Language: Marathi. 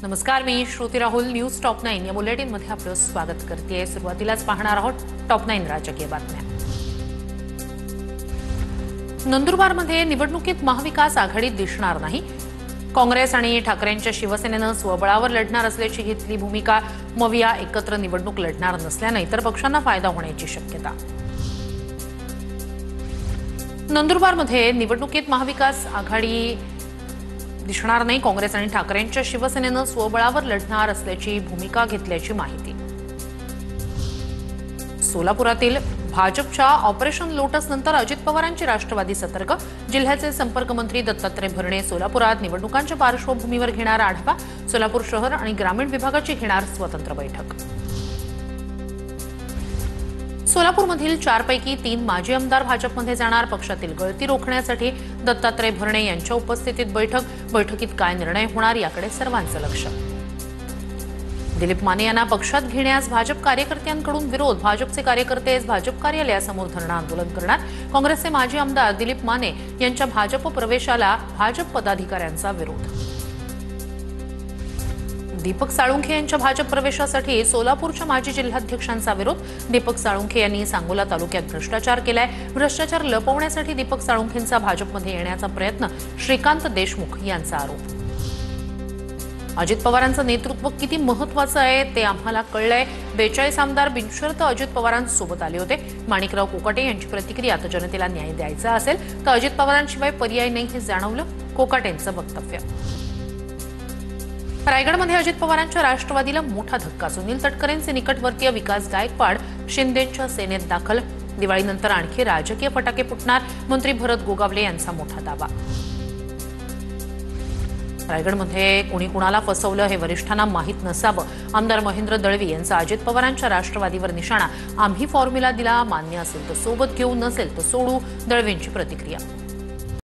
नमस्कार, मी श्रुती राहुल. न्यूज टॉप 9 या बुलेटिन मध्ये आपलं स्वागत करते. सुरुवातीलाच पाहणार आहोत टॉप 9 राजकीय बातम्या. नंदुरबारमध्ये निवडणुकीत महाविकास आघाडीत दिसणार नाही. काँग्रेस आणि ठाकरेंच्या शिवसेनेनं स्वबळावर लढणार असल्याची घेतली भूमिका. मविया एकत्र निवडणूक लढणार नसल्याने इतर पक्षांना फायदा होण्याची शक्यता. नंदुरबारमध्ये निवडणुकीत महाविकास आघाडी दिसणार नाही. काँग्रेस आणि ठाकरेंच्या शिवसेनेनं स्वबळावर लढणार असल्याची भूमिका घेतल्याची माहिती. सोलापुरातील भाजपच्या ऑपरेशन लोटस नंतर अजित पवारांची राष्ट्रवादी सतर्क. जिल्ह्याचे संपर्क मंत्री दत्तात्रय भरणे सोलापुरात निवडणुकांच्या पार्श्वभूमीवर घेणार आढावा. सोलापूर शहर आणि ग्रामीण विभागाची घेणार स्वतंत्र बैठक. सोलापूरमधील 4 पैकी 3 माजी आमदार भाजपमध्ये जाणार. पक्षातील गळती रोखण्यासाठी दत्तात्रय भरणे यांच्या उपस्थितीत बैठकीत काय निर्णय होणार याकडे सर्वांचं लक्ष. दिलीप माने यांना पक्षात घेण्यास भाजप कार्यकर्त्यांकडून विरोध. भाजपचे कार्यकर्ते भाजप कार्यालयासमोर धरणं आंदोलन करणार. काँग्रेसचे माजी आमदार दिलीप माने यांच्या भाजप प्रवेशाला भाजप पदाधिकाऱ्यांचा विरोध. दीपक साळुंखे यांच्या भाजप प्रवेशासाठी सोलापूरच्या माजी जिल्हाध्यक्षांचा विरोध. दीपक साळुंखे यांनी सांगोला तालुक्यात भ्रष्टाचार केलाय. भ्रष्टाचार लपवण्यासाठी दीपक साळुंखेंचा भाजपमध्ये येण्याचा प्रयत्न. श्रीकांत देशमुख यांचा आरोप. अजित पवारांचं नेतृत्व किती महत्त्वाचं आहे ते आम्हाला कळलंय. 42 आमदार बिनशर्त अजित पवारांसोबत आले होते. माणिकराव कोकाटे यांची प्रतिक्रिया. आता जनतेला न्याय द्यायचा असेल तर अजित पवारांशिवाय पर्याय नाही हे जाणवलं. कोकाटेंचं वक्तव्य. रायगडमध्ये अजित पवारांच्या राष्ट्रवादीला मोठा धक्का. सुनील तटकरेंचे निकटवर्तीय विकास गायकवाड शिंदेंच्या सेनेत दाखल. दिवाळीनंतर आणखी राजकीय फटाके फुटणार. मंत्री भरत गोगावले यांचा मोठा दावा. रायगडमध्ये कोणी कुणाला फसवलं हे वरिष्ठांना माहीत नसावं. आमदार महेंद्र दळवी यांचा अजित पवारांच्या राष्ट्रवादीवर निशाणा. आम्ही फॉर्म्युला दिला, मान्य असेल तर सोबत घेऊ, नसेल तर सोडू. दळवींची प्रतिक्रिया.